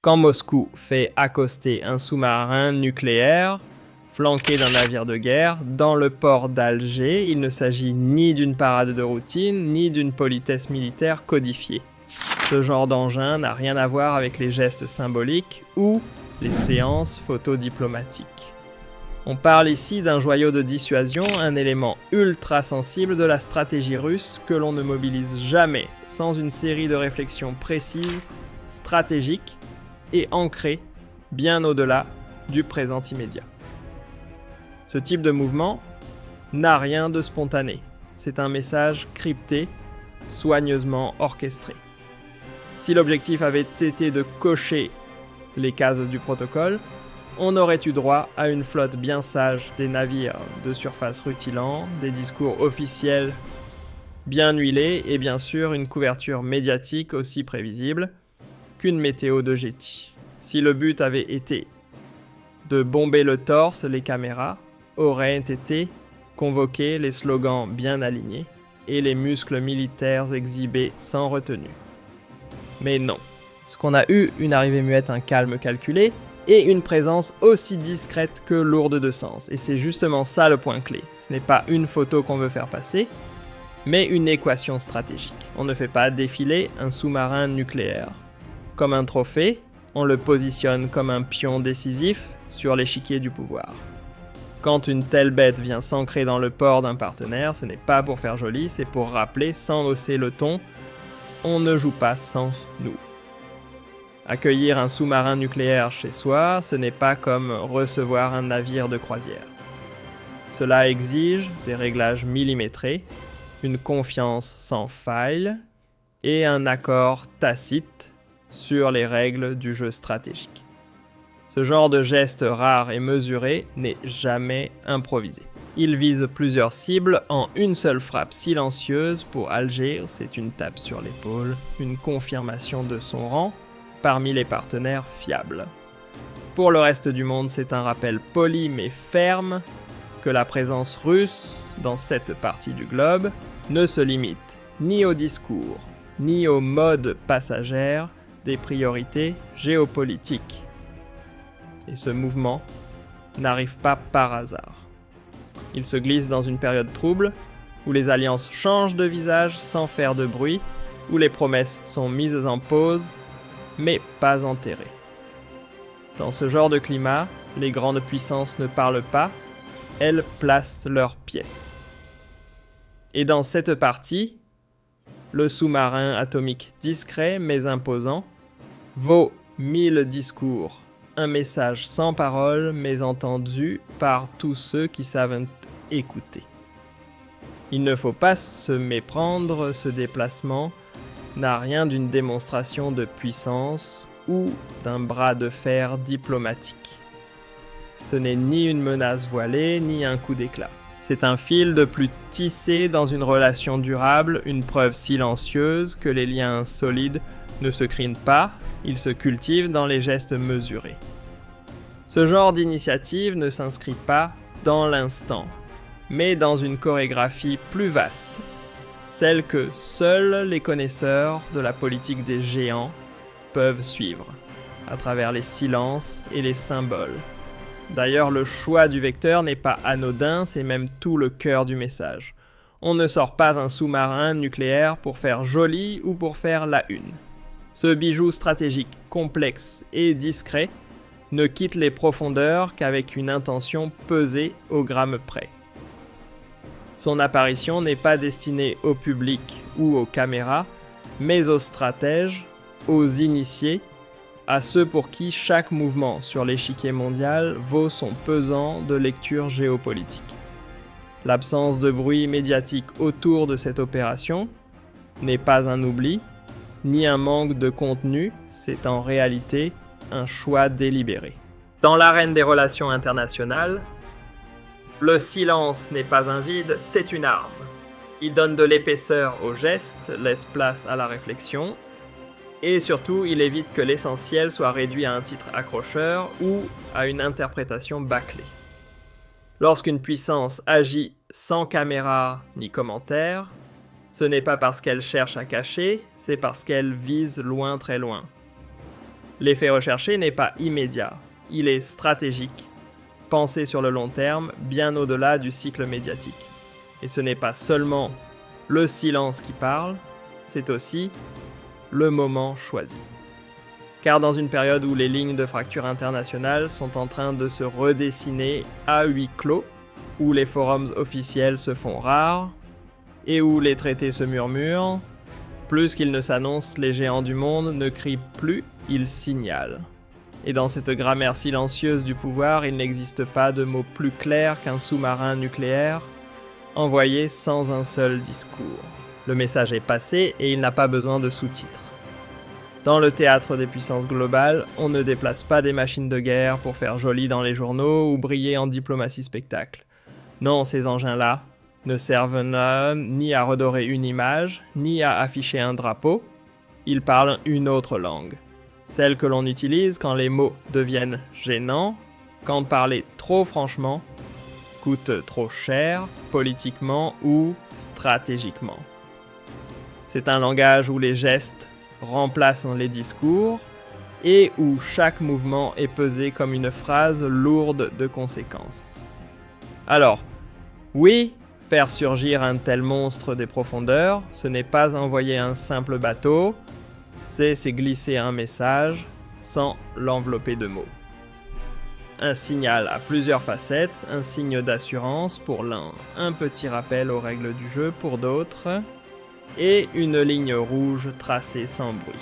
Quand Moscou fait accoster un sous-marin nucléaire, flanqué d'un navire de guerre, dans le port d'Alger, il ne s'agit ni d'une parade de routine, ni d'une politesse militaire codifiée. Ce genre d'engin n'a rien à voir avec les gestes symboliques ou les séances photodiplomatiques. On parle ici d'un joyau de dissuasion, un élément ultra sensible de la stratégie russe que l'on ne mobilise jamais sans une série de réflexions précises, stratégiques et ancrées bien au-delà du présent immédiat. Ce type de mouvement n'a rien de spontané. C'est un message crypté, soigneusement orchestré. Si l'objectif avait été de cocher les cases du protocole, on aurait eu droit à une flotte bien sage, des navires de surface rutilants, des discours officiels bien huilés et bien sûr une couverture médiatique aussi prévisible qu'une météo de Getty. Si le but avait été de bomber le torse, les caméras auraient été convoquées, les slogans bien alignés et les muscles militaires exhibés sans retenue. Mais non. Ce qu'on a eu, une arrivée muette, un calme calculé, et une présence aussi discrète que lourde de sens. Et c'est justement ça le point clé. Ce n'est pas une photo qu'on veut faire passer, mais une équation stratégique. On ne fait pas défiler un sous-marin nucléaire. Comme un trophée, on le positionne comme un pion décisif sur l'échiquier du pouvoir. Quand une telle bête vient s'ancrer dans le port d'un partenaire, ce n'est pas pour faire joli, c'est pour rappeler sans hausser le ton, on ne joue pas sans nous. Accueillir un sous-marin nucléaire chez soi, ce n'est pas comme recevoir un navire de croisière. Cela exige des réglages millimétrés, une confiance sans faille et un accord tacite sur les règles du jeu stratégique. Ce genre de geste rare et mesuré n'est jamais improvisé. Il vise plusieurs cibles en une seule frappe silencieuse. Pour Alger, c'est une tape sur l'épaule, une confirmation de son rang parmi les partenaires fiables. Pour le reste du monde, c'est un rappel poli mais ferme que la présence russe dans cette partie du globe ne se limite ni au discours, ni au mode passagère des priorités géopolitiques. Et ce mouvement n'arrive pas par hasard. Il se glisse dans une période trouble, où les alliances changent de visage sans faire de bruit, où les promesses sont mises en pause, mais pas enterrées. Dans ce genre de climat, les grandes puissances ne parlent pas, elles placent leurs pièces. Et dans cette partie, le sous-marin atomique discret mais imposant vaut 1000 discours. Un message sans parole mais entendu par tous ceux qui savent écouter. Il ne faut pas se méprendre, ce déplacement n'a rien d'une démonstration de puissance ou d'un bras de fer diplomatique. Ce n'est ni une menace voilée, ni un coup d'éclat. C'est un fil de plus tissé dans une relation durable, une preuve silencieuse que les liens solides ne se crinent pas, ils se cultivent dans les gestes mesurés. Ce genre d'initiative ne s'inscrit pas dans l'instant, mais dans une chorégraphie plus vaste, celle que seuls les connaisseurs de la politique des géants peuvent suivre, à travers les silences et les symboles. D'ailleurs, le choix du vecteur n'est pas anodin, c'est même tout le cœur du message. On ne sort pas un sous-marin nucléaire pour faire joli ou pour faire la une. Ce bijou stratégique complexe et discret ne quitte les profondeurs qu'avec une intention pesée au gramme près. Son apparition n'est pas destinée au public ou aux caméras, mais aux stratèges, aux initiés, à ceux pour qui chaque mouvement sur l'échiquier mondial vaut son pesant de lecture géopolitique. L'absence de bruit médiatique autour de cette opération n'est pas un oubli, ni un manque de contenu, c'est en réalité un choix délibéré. Dans l'arène des relations internationales, le silence n'est pas un vide, c'est une arme. Il donne de l'épaisseur aux gestes, laisse place à la réflexion, et surtout, il évite que l'essentiel soit réduit à un titre accrocheur ou à une interprétation bâclée. Lorsqu'une puissance agit sans caméra ni commentaire, ce n'est pas parce qu'elle cherche à cacher, c'est parce qu'elle vise loin, très loin. L'effet recherché n'est pas immédiat, il est stratégique, pensé sur le long terme, bien au-delà du cycle médiatique. Et ce n'est pas seulement le silence qui parle, c'est aussi le moment choisi. Car dans une période où les lignes de fracture internationales sont en train de se redessiner à huis clos, où les forums officiels se font rares, et où les traités se murmurent, plus qu'ils ne s'annoncent, les géants du monde ne crient plus, ils signalent. Et dans cette grammaire silencieuse du pouvoir, il n'existe pas de mot plus clair qu'un sous-marin nucléaire, envoyé sans un seul discours. Le message est passé et il n'a pas besoin de sous-titres. Dans le théâtre des puissances globales, on ne déplace pas des machines de guerre pour faire joli dans les journaux ou briller en diplomatie spectacle. Non, ces engins-là ne servent ni à redorer une image, ni à afficher un drapeau. Ils parlent une autre langue. Celle que l'on utilise quand les mots deviennent gênants, quand parler trop franchement coûte trop cher, politiquement ou stratégiquement. C'est un langage où les gestes remplacent les discours et où chaque mouvement est pesé comme une phrase lourde de conséquences. Alors, oui, faire surgir un tel monstre des profondeurs, ce n'est pas envoyer un simple bateau, c'est glisser un message sans l'envelopper de mots. Un signal à plusieurs facettes, un signe d'assurance pour l'un, un petit rappel aux règles du jeu pour d'autres, et une ligne rouge tracée sans bruit.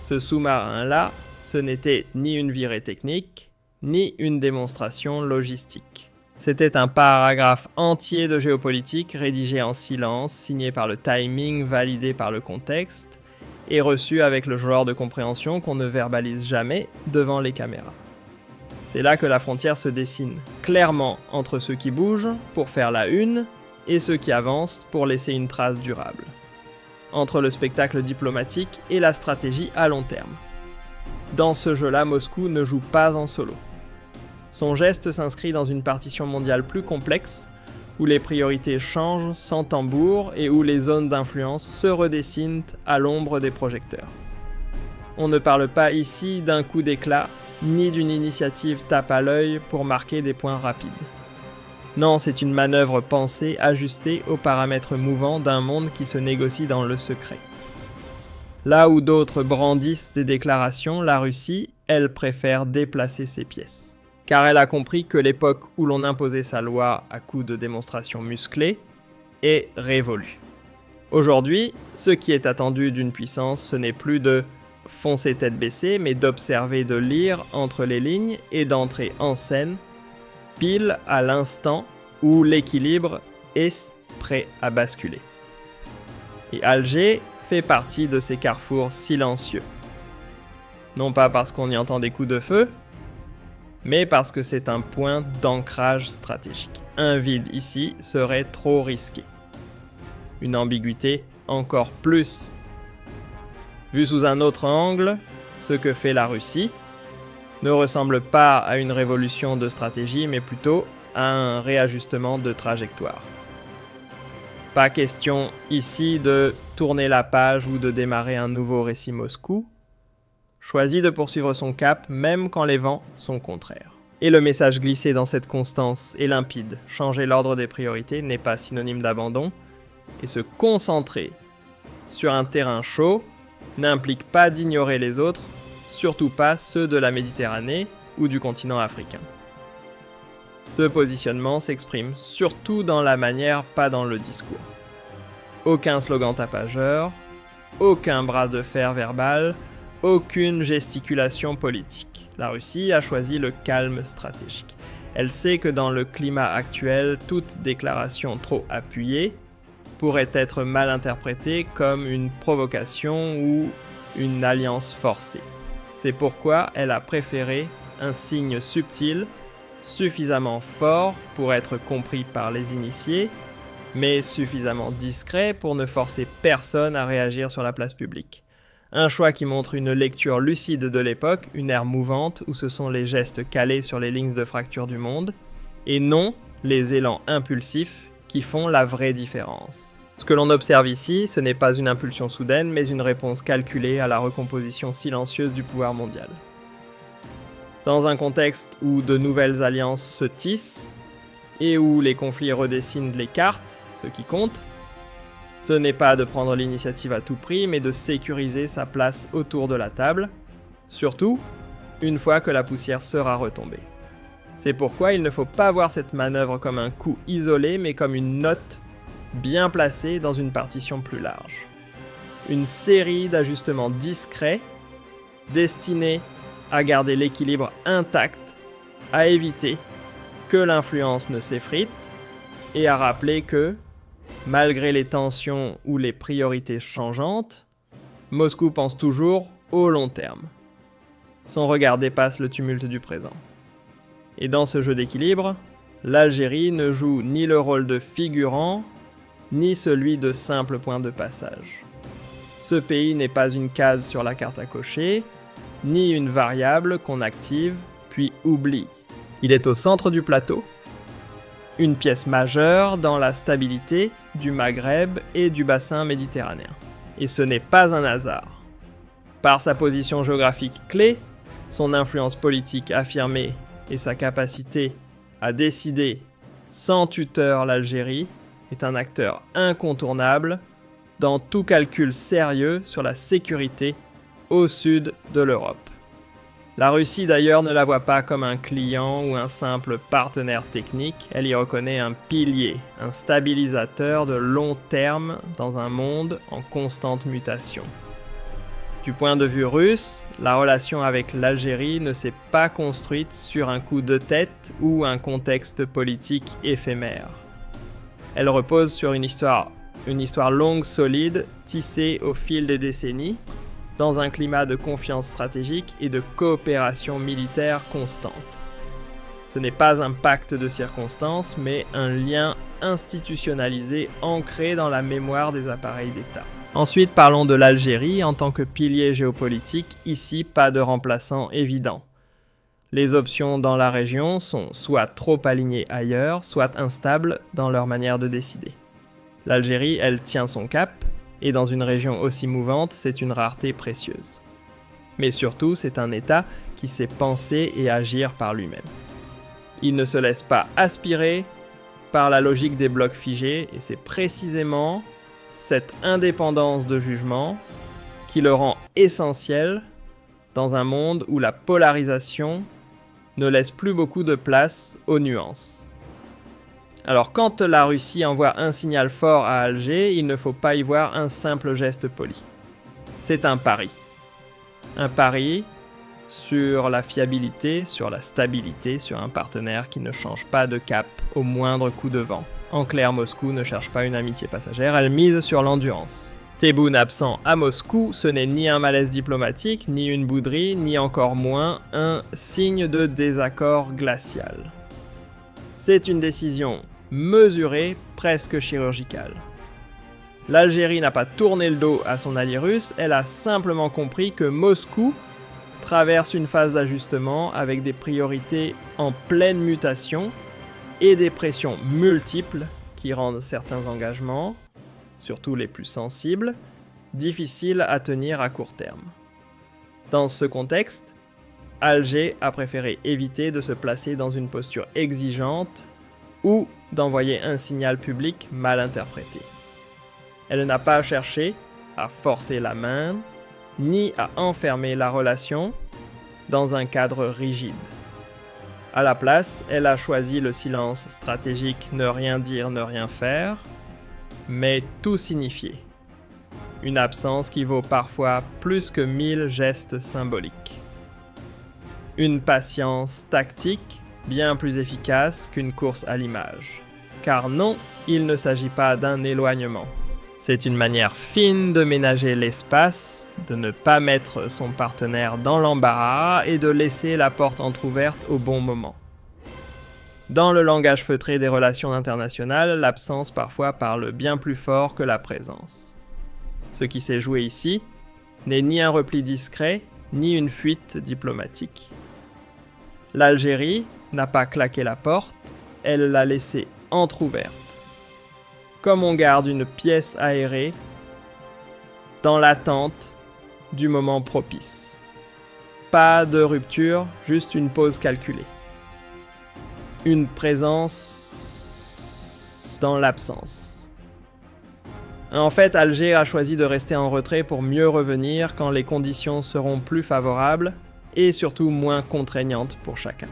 Ce sous-marin-là, ce n'était ni une virée technique, ni une démonstration logistique. C'était un paragraphe entier de géopolitique rédigé en silence, signé par le timing, validé par le contexte, et reçu avec le genre de compréhension qu'on ne verbalise jamais devant les caméras. C'est là que la frontière se dessine, clairement entre ceux qui bougent pour faire la une et ceux qui avancent pour laisser une trace durable. Entre le spectacle diplomatique et la stratégie à long terme. Dans ce jeu-là, Moscou ne joue pas en solo. Son geste s'inscrit dans une partition mondiale plus complexe, où les priorités changent sans tambour et où les zones d'influence se redessinent à l'ombre des projecteurs. On ne parle pas ici d'un coup d'éclat, ni d'une initiative tape à l'œil pour marquer des points rapides. Non, c'est une manœuvre pensée, ajustée aux paramètres mouvants d'un monde qui se négocie dans le secret. Là où d'autres brandissent des déclarations, la Russie, elle préfère déplacer ses pièces. Car elle a compris que l'époque où l'on imposait sa loi à coups de démonstrations musclées est révolue. Aujourd'hui, ce qui est attendu d'une puissance, ce n'est plus de foncer tête baissée, mais d'observer, de lire entre les lignes et d'entrer en scène, pile à l'instant où l'équilibre est prêt à basculer. Et Alger fait partie de ces carrefours silencieux. Non pas parce qu'on y entend des coups de feu, mais parce que c'est un point d'ancrage stratégique. Un vide ici serait trop risqué. Une ambiguïté encore plus. Vu sous un autre angle, ce que fait la Russie ne ressemble pas à une révolution de stratégie, mais plutôt à un réajustement de trajectoire. Pas question ici de tourner la page ou de démarrer un nouveau récit Moscou. Choisit de poursuivre son cap même quand les vents sont contraires. Et le message glissé dans cette constance est limpide. Changer l'ordre des priorités n'est pas synonyme d'abandon, et se concentrer sur un terrain chaud n'implique pas d'ignorer les autres, surtout pas ceux de la Méditerranée ou du continent africain. Ce positionnement s'exprime surtout dans la manière, pas dans le discours. Aucun slogan tapageur, aucun bras de fer verbal, aucune gesticulation politique. La Russie a choisi le calme stratégique. Elle sait que dans le climat actuel, toute déclaration trop appuyée pourrait être mal interprétée comme une provocation ou une alliance forcée. C'est pourquoi elle a préféré un signe subtil, suffisamment fort pour être compris par les initiés, mais suffisamment discret pour ne forcer personne à réagir sur la place publique. Un choix qui montre une lecture lucide de l'époque, une ère mouvante où ce sont les gestes calés sur les lignes de fracture du monde, et non les élans impulsifs qui font la vraie différence. Ce que l'on observe ici, ce n'est pas une impulsion soudaine, mais une réponse calculée à la recomposition silencieuse du pouvoir mondial. Dans un contexte où de nouvelles alliances se tissent, et où les conflits redessinent les cartes, ce qui compte, ce n'est pas de prendre l'initiative à tout prix, mais de sécuriser sa place autour de la table, surtout une fois que la poussière sera retombée. C'est pourquoi il ne faut pas voir cette manœuvre comme un coup isolé, mais comme une note bien placée dans une partition plus large. Une série d'ajustements discrets, destinés à garder l'équilibre intact, à éviter que l'influence ne s'effrite, et à rappeler que, malgré les tensions ou les priorités changeantes, Moscou pense toujours au long terme. Son regard dépasse le tumulte du présent. Et dans ce jeu d'équilibre, l'Algérie ne joue ni le rôle de figurant, ni celui de simple point de passage. Ce pays n'est pas une case sur la carte à cocher, ni une variable qu'on active puis oublie. Il est au centre du plateau, une pièce majeure dans la stabilité du Maghreb et du bassin méditerranéen. Et ce n'est pas un hasard. Par sa position géographique clé, son influence politique affirmée et sa capacité à décider sans tuteur l'Algérie est un acteur incontournable dans tout calcul sérieux sur la sécurité au sud de l'Europe. La Russie d'ailleurs ne la voit pas comme un client ou un simple partenaire technique, elle y reconnaît un pilier, un stabilisateur de long terme dans un monde en constante mutation. Du point de vue russe, la relation avec l'Algérie ne s'est pas construite sur un coup de tête ou un contexte politique éphémère. Elle repose sur une histoire longue, solide, tissée au fil des décennies, dans un climat de confiance stratégique et de coopération militaire constante. Ce n'est pas un pacte de circonstances, mais un lien institutionnalisé ancré dans la mémoire des appareils d'État. Ensuite, parlons de l'Algérie en tant que pilier géopolitique, ici pas de remplaçant évident. Les options dans la région sont soit trop alignées ailleurs, soit instables dans leur manière de décider. L'Algérie, elle tient son cap, et dans une région aussi mouvante, c'est une rareté précieuse. Mais surtout, c'est un État qui sait penser et agir par lui-même. Il ne se laisse pas aspirer par la logique des blocs figés, et c'est précisément cette indépendance de jugement qui le rend essentiel dans un monde où la polarisation ne laisse plus beaucoup de place aux nuances. Alors quand la Russie envoie un signal fort à Alger, il ne faut pas y voir un simple geste poli. C'est un pari. Un pari sur la fiabilité, sur la stabilité, sur un partenaire qui ne change pas de cap au moindre coup de vent. En clair, Moscou ne cherche pas une amitié passagère, elle mise sur l'endurance. Tebboune absent à Moscou, ce n'est ni un malaise diplomatique, ni une bouderie, ni encore moins un signe de désaccord glacial. C'est une décision mesurée, presque chirurgicale. L'Algérie n'a pas tourné le dos à son allié russe, elle a simplement compris que Moscou traverse une phase d'ajustement avec des priorités en pleine mutation et des pressions multiples qui rendent certains engagements, surtout les plus sensibles, difficiles à tenir à court terme. Dans ce contexte, Alger a préféré éviter de se placer dans une posture exigeante ou d'envoyer un signal public mal interprété. Elle n'a pas cherché à forcer la main, ni à enfermer la relation dans un cadre rigide. À la place, elle a choisi le silence stratégique, ne rien dire, ne rien faire, mais tout signifier. Une absence qui vaut parfois plus que 1000 gestes symboliques. Une patience tactique bien plus efficace qu'une course à l'image. Car non, il ne s'agit pas d'un éloignement. C'est une manière fine de ménager l'espace, de ne pas mettre son partenaire dans l'embarras et de laisser la porte entrouverte au bon moment. Dans le langage feutré des relations internationales, l'absence parfois parle bien plus fort que la présence. Ce qui s'est joué ici n'est ni un repli discret, ni une fuite diplomatique. L'Algérie n'a pas claqué la porte, elle l'a laissée entrouverte. comme on garde une pièce aérée dans l'attente du moment propice. Pas de rupture, juste une pause calculée. Une présence dans l'absence. En fait, Alger a choisi de rester en retrait pour mieux revenir quand les conditions seront plus favorables et surtout moins contraignantes pour chacun.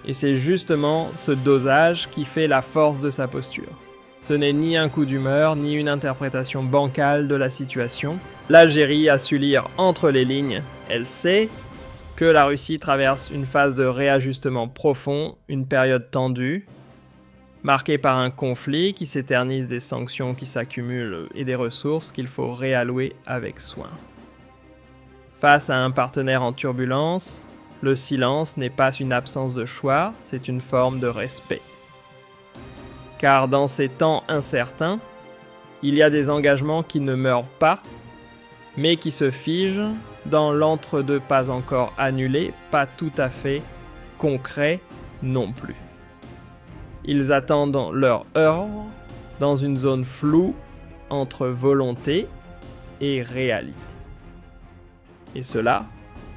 Et c'est justement ce dosage qui fait la force de sa posture. Ce n'est ni un coup d'humeur, ni une interprétation bancale de la situation. L'Algérie a su lire entre les lignes. Elle sait que la Russie traverse une phase de réajustement profond, une période tendue, marquée par un conflit qui s'éternise, des sanctions qui s'accumulent et des ressources qu'il faut réallouer avec soin. Face à un partenaire en turbulence, le silence n'est pas une absence de choix, c'est une forme de respect. Car dans ces temps incertains, il y a des engagements qui ne meurent pas, mais qui se figent dans l'entre-deux pas encore annulé, pas tout à fait concret non plus. Ils attendent leur heure dans une zone floue entre volonté et réalité. Et cela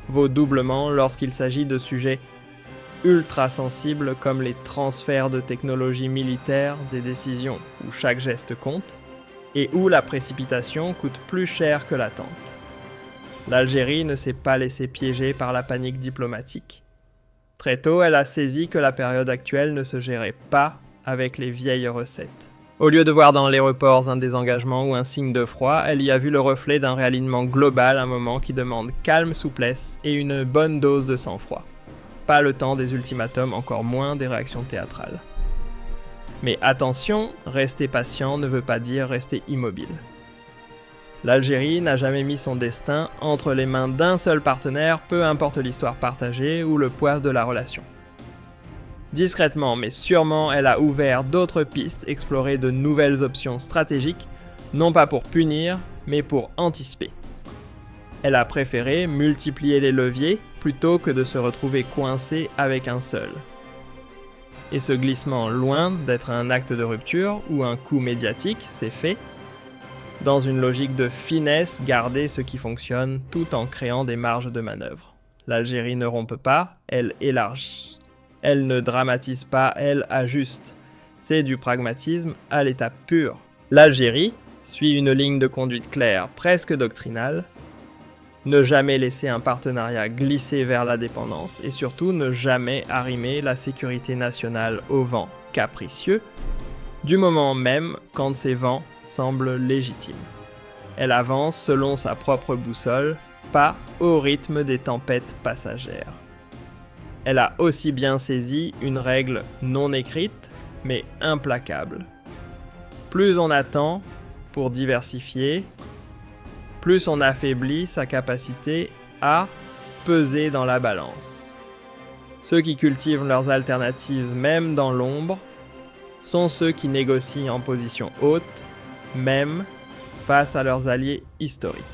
vaut doublement lorsqu'il s'agit de sujets ultra sensibles comme les transferts de technologies militaires, des décisions où chaque geste compte, et où la précipitation coûte plus cher que l'attente. L'Algérie ne s'est pas laissée piéger par la panique diplomatique. Très tôt, elle a saisi que la période actuelle ne se gérait pas avec les vieilles recettes. Au lieu de voir dans les reports un désengagement ou un signe de froid, elle y a vu le reflet d'un réalignement global, un moment qui demande calme, souplesse et une bonne dose de sang-froid. Pas le temps des ultimatums, encore moins des réactions théâtrales. Mais attention, rester patient ne veut pas dire rester immobile. L'Algérie n'a jamais mis son destin entre les mains d'un seul partenaire, peu importe l'histoire partagée ou le poids de la relation. Discrètement mais sûrement, elle a ouvert d'autres pistes, exploré de nouvelles options stratégiques, non pas pour punir, mais pour anticiper. Elle a préféré multiplier les leviers plutôt que de se retrouver coincée avec un seul. Et ce glissement, loin d'être un acte de rupture ou un coup médiatique, s'est fait dans une logique de finesse, garder ce qui fonctionne tout en créant des marges de manœuvre. L'Algérie ne rompt pas, elle élargit. Elle ne dramatise pas, elle ajuste. C'est du pragmatisme à l'état pur. L'Algérie suit une ligne de conduite claire, presque doctrinale. Ne jamais laisser un partenariat glisser vers la dépendance et surtout ne jamais arrimer la sécurité nationale au vent capricieux, du moment même quand ces vents semblent légitimes. Elle avance selon sa propre boussole, pas au rythme des tempêtes passagères. Elle a aussi bien saisi une règle non écrite, mais implacable. Plus on attend pour diversifier, plus on affaiblit sa capacité à peser dans la balance. Ceux qui cultivent leurs alternatives même dans l'ombre sont ceux qui négocient en position haute, même face à leurs alliés historiques.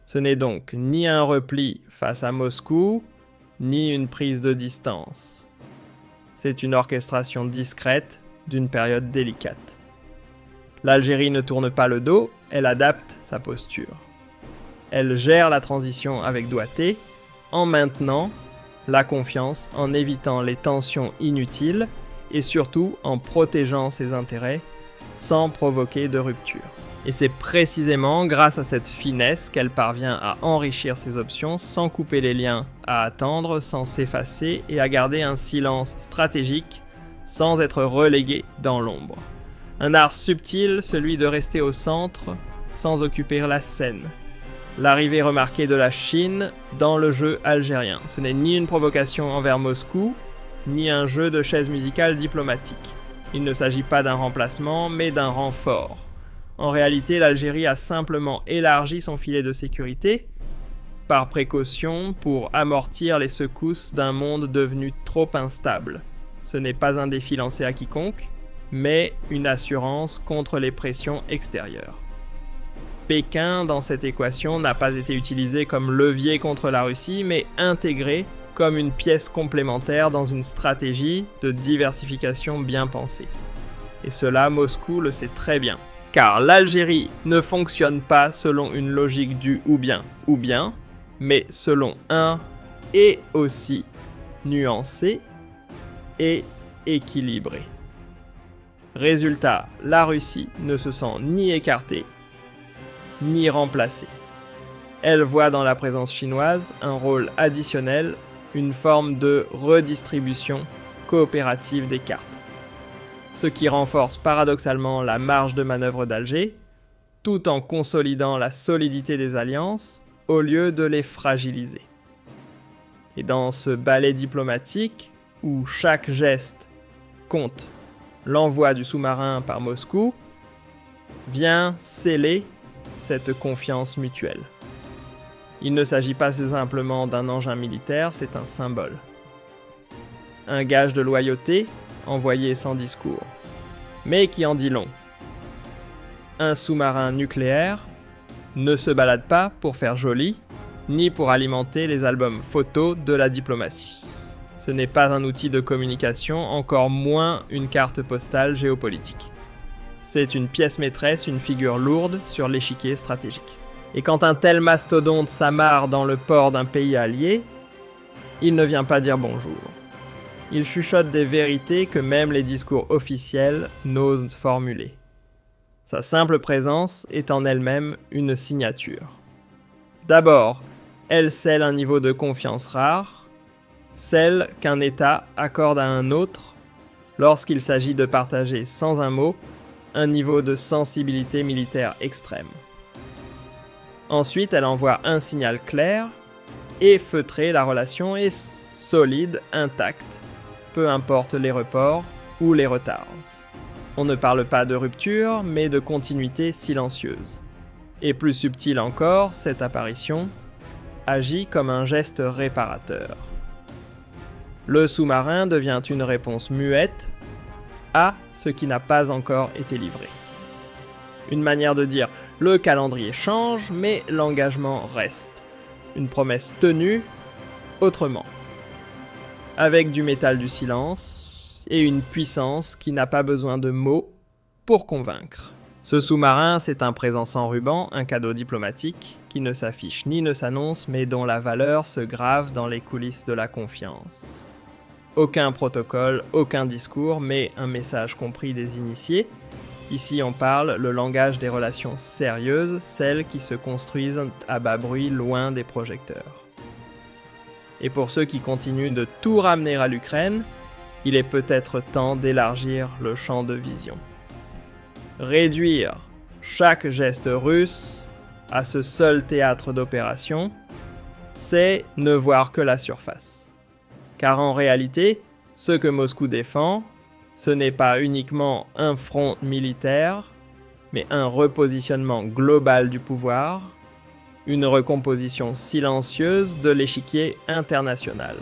Ce n'est donc ni un repli face à Moscou, ni une prise de distance. C'est une orchestration discrète d'une période délicate. L'Algérie ne tourne pas le dos, elle adapte sa posture. Elle gère la transition avec doigté, en maintenant la confiance, en évitant les tensions inutiles et surtout en protégeant ses intérêts sans provoquer de rupture. Et c'est précisément grâce à cette finesse qu'elle parvient à enrichir ses options sans couper les liens, à attendre sans s'effacer et à garder un silence stratégique sans être reléguée dans l'ombre. Un art subtil, celui de rester au centre sans occuper la scène. L'arrivée remarquée de la Chine dans le jeu algérien. Ce n'est ni une provocation envers Moscou, ni un jeu de chaises musicales diplomatique. Il ne s'agit pas d'un remplacement, mais d'un renfort. En réalité, l'Algérie a simplement élargi son filet de sécurité, par précaution pour amortir les secousses d'un monde devenu trop instable. Ce n'est pas un défi lancé à quiconque, mais une assurance contre les pressions extérieures. Pékin, dans cette équation, n'a pas été utilisé comme levier contre la Russie, mais intégré comme une pièce complémentaire dans une stratégie de diversification bien pensée. Et cela, Moscou le sait très bien. Car l'Algérie ne fonctionne pas selon une logique du ou bien, mais selon un et aussi nuancé et équilibré. Résultat, la Russie ne se sent ni écartée, ni remplacée. Elle voit dans la présence chinoise un rôle additionnel, une forme de redistribution coopérative des cartes. Ce qui renforce paradoxalement la marge de manœuvre d'Alger, tout en consolidant la solidité des alliances au lieu de les fragiliser. Et dans ce ballet diplomatique, où chaque geste compte, l'envoi du sous-marin par Moscou vient sceller cette confiance mutuelle. Il ne s'agit pas simplement d'un engin militaire, c'est un symbole. Un gage de loyauté envoyé sans discours, mais qui en dit long. Un sous-marin nucléaire ne se balade pas pour faire joli, ni pour alimenter les albums photos de la diplomatie. Ce n'est pas un outil de communication, encore moins une carte postale géopolitique. C'est une pièce maîtresse, une figure lourde sur l'échiquier stratégique. Et quand un tel mastodonte s'amarre dans le port d'un pays allié, il ne vient pas dire bonjour. Il chuchote des vérités que même les discours officiels n'osent formuler. Sa simple présence est en elle-même une signature. D'abord, elle scelle un niveau de confiance rare, celle qu'un État accorde à un autre lorsqu'il s'agit de partager sans un mot un niveau de sensibilité militaire extrême. Ensuite, elle envoie un signal clair et feutré, la relation est solide, intacte, peu importe les reports ou les retards. On ne parle pas de rupture, mais de continuité silencieuse. Et plus subtile encore, cette apparition agit comme un geste réparateur. Le sous-marin devient une réponse muette à ce qui n'a pas encore été livré. Une manière de dire « le calendrier change, mais l'engagement reste ». Une promesse tenue autrement. Avec du métal du silence et une puissance qui n'a pas besoin de mots pour convaincre. Ce sous-marin, c'est un présent sans ruban, un cadeau diplomatique qui ne s'affiche ni ne s'annonce, mais dont la valeur se grave dans les coulisses de la confiance. Aucun protocole, aucun discours, mais un message compris des initiés. Ici, on parle le langage des relations sérieuses, celles qui se construisent à bas bruit, loin des projecteurs. Et pour ceux qui continuent de tout ramener à l'Ukraine, il est peut-être temps d'élargir le champ de vision. Réduire chaque geste russe à ce seul théâtre d'opération, c'est ne voir que la surface. Car en réalité, ce que Moscou défend, ce n'est pas uniquement un front militaire, mais un repositionnement global du pouvoir, une recomposition silencieuse de l'échiquier international.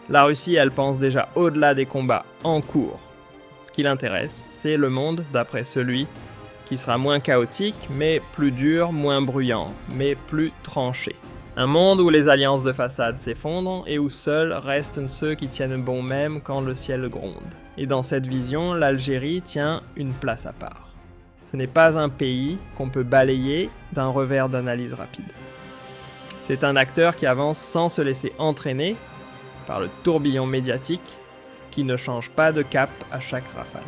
La Russie, elle pense déjà au-delà des combats en cours. Ce qui l'intéresse, c'est le monde d'après celui qui sera moins chaotique, mais plus dur, moins bruyant, mais plus tranché. Un monde où les alliances de façade s'effondrent et où seuls restent ceux qui tiennent bon même quand le ciel gronde. Et dans cette vision, l'Algérie tient une place à part. Ce n'est pas un pays qu'on peut balayer d'un revers d'analyse rapide. C'est un acteur qui avance sans se laisser entraîner par le tourbillon médiatique qui ne change pas de cap à chaque rafale.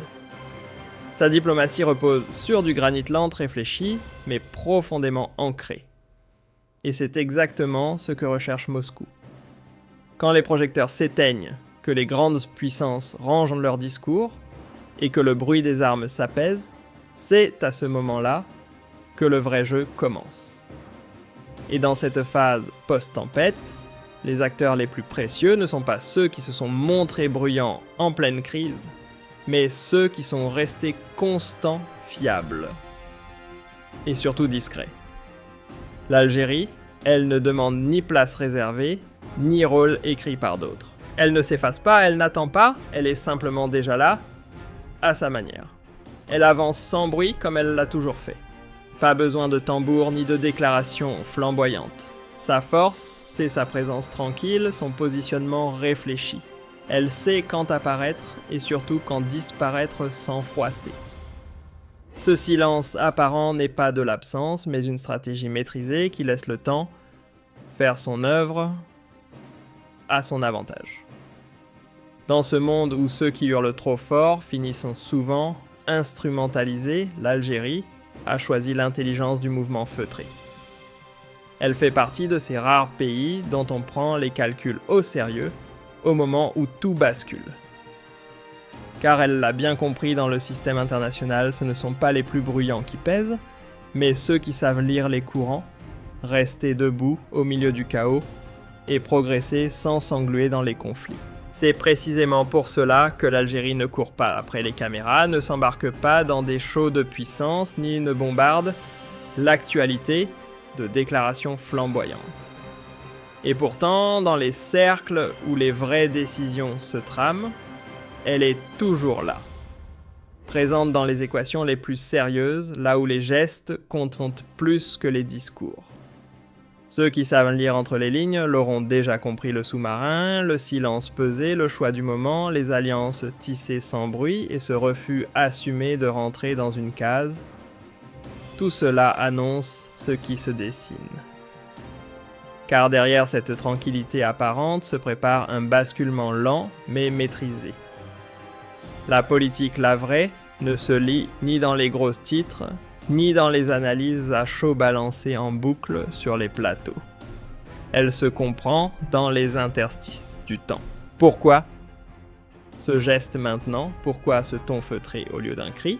Sa diplomatie repose sur du granit lente réfléchi, mais profondément ancré. Et c'est exactement ce que recherche Moscou. Quand les projecteurs s'éteignent, que les grandes puissances rangent leur discours et que le bruit des armes s'apaise, c'est à ce moment-là que le vrai jeu commence. Et dans cette phase post-tempête, les acteurs les plus précieux ne sont pas ceux qui se sont montrés bruyants en pleine crise, mais ceux qui sont restés constants, fiables. Et surtout discrets. L'Algérie, elle ne demande ni place réservée, ni rôle écrit par d'autres. Elle ne s'efface pas, elle n'attend pas, elle est simplement déjà là, à sa manière. Elle avance sans bruit comme elle l'a toujours fait. Pas besoin de tambour ni de déclarations flamboyantes. Sa force, c'est sa présence tranquille, son positionnement réfléchi. Elle sait quand apparaître et surtout quand disparaître sans froisser. Ce silence apparent n'est pas de l'absence, mais une stratégie maîtrisée qui laisse le temps faire son œuvre à son avantage. Dans ce monde où ceux qui hurlent trop fort finissent souvent instrumentalisés, l'Algérie a choisi l'intelligence du mouvement feutré. Elle fait partie de ces rares pays dont on prend les calculs au sérieux au moment où tout bascule. Car elle l'a bien compris, dans le système international, ce ne sont pas les plus bruyants qui pèsent, mais ceux qui savent lire les courants, rester debout au milieu du chaos et progresser sans s'engluer dans les conflits. C'est précisément pour cela que l'Algérie ne court pas après les caméras, ne s'embarque pas dans des shows de puissance, ni ne bombarde l'actualité de déclarations flamboyantes. Et pourtant, dans les cercles où les vraies décisions se trament, elle est toujours là. Présente dans les équations les plus sérieuses, là où les gestes comptent plus que les discours. Ceux qui savent lire entre les lignes l'auront déjà compris: le sous-marin, le silence pesé, le choix du moment, les alliances tissées sans bruit et ce refus assumé de rentrer dans une case. Tout cela annonce ce qui se dessine. Car derrière cette tranquillité apparente se prépare un basculement lent mais maîtrisé. La politique, la vraie, ne se lit ni dans les gros titres, ni dans les analyses à chaud balancées en boucle sur les plateaux. Elle se comprend dans les interstices du temps. Pourquoi ce geste maintenant? Pourquoi ce ton feutré au lieu d'un cri?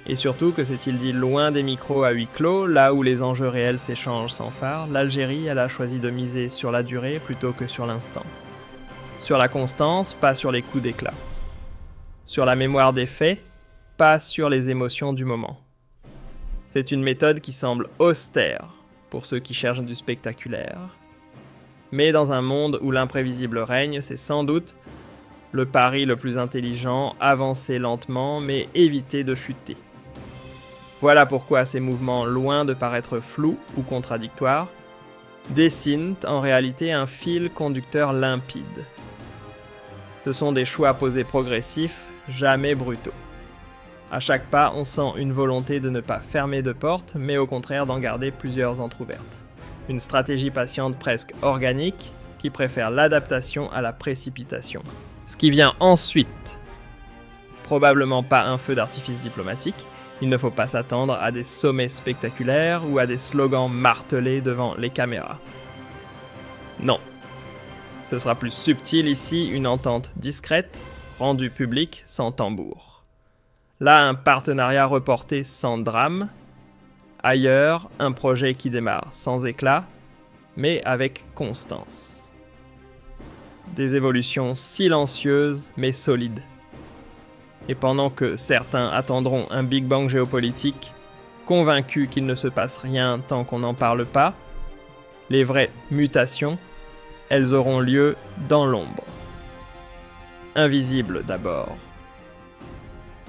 Et surtout, que s'est-il dit loin des micros à huis clos, là où les enjeux réels s'échangent sans phare? L'Algérie, elle a choisi de miser sur la durée plutôt que sur l'instant. Sur la constance, pas sur les coups d'éclat. Sur la mémoire des faits, pas sur les émotions du moment. C'est une méthode qui semble austère pour ceux qui cherchent du spectaculaire. Mais dans un monde où l'imprévisible règne, c'est sans doute le pari le plus intelligent: avancer lentement mais éviter de chuter. Voilà pourquoi ces mouvements, loin de paraître flous ou contradictoires, dessinent en réalité un fil conducteur limpide. Ce sont des choix posés progressifs, jamais brutaux. À chaque pas, on sent une volonté de ne pas fermer de porte, mais au contraire d'en garder plusieurs entr'ouvertes. Une stratégie patiente presque organique qui préfère l'adaptation à la précipitation. Ce qui vient ensuite, probablement pas un feu d'artifice diplomatique. Il ne faut pas s'attendre à des sommets spectaculaires ou à des slogans martelés devant les caméras. Non. Ce sera plus subtil ici, une entente discrète, rendue publique sans tambour. Là, un partenariat reporté sans drame. Ailleurs, un projet qui démarre sans éclat, mais avec constance. Des évolutions silencieuses mais solides. Et pendant que certains attendront un Big Bang géopolitique, convaincus qu'il ne se passe rien tant qu'on n'en parle pas, les vraies mutations, elles auront lieu dans l'ombre. Invisibles d'abord,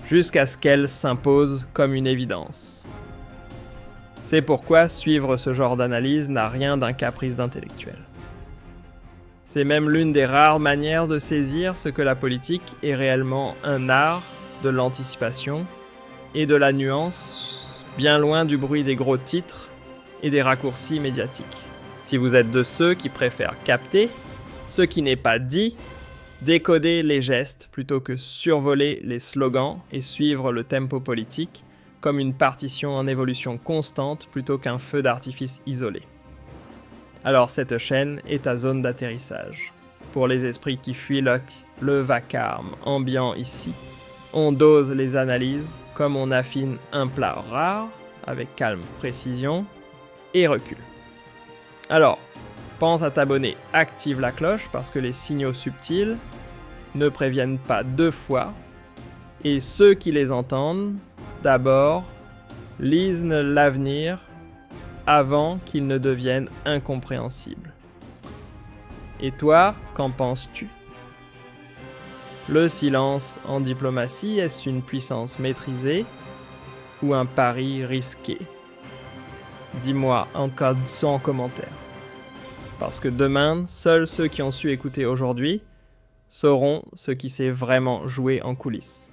jusqu'à ce qu'elles s'imposent comme une évidence. C'est pourquoi suivre ce genre d'analyse n'a rien d'un caprice d'intellectuel. C'est même l'une des rares manières de saisir ce que la politique est réellement: un art de l'anticipation et de la nuance, bien loin du bruit des gros titres et des raccourcis médiatiques. Si vous êtes de ceux qui préfèrent capter ce qui n'est pas dit, décoder les gestes plutôt que survoler les slogans et suivre le tempo politique comme une partition en évolution constante plutôt qu'un feu d'artifice isolé, alors cette chaîne est ta zone d'atterrissage. Pour les esprits qui fuient le vacarme ambiant ici, on dose les analyses comme on affine un plat rare, avec calme, précision et recul. Alors, pense à t'abonner, active la cloche parce que les signaux subtils ne préviennent pas deux fois, et ceux qui les entendent, d'abord, lisent l'avenir avant qu'il ne devienne incompréhensible. Et toi, qu'en penses-tu? Le silence en diplomatie, est-ce une puissance maîtrisée ou un pari risqué? Dis-moi en commentaire. Parce que demain, seuls ceux qui ont su écouter aujourd'hui sauront ce qui s'est vraiment joué en coulisses.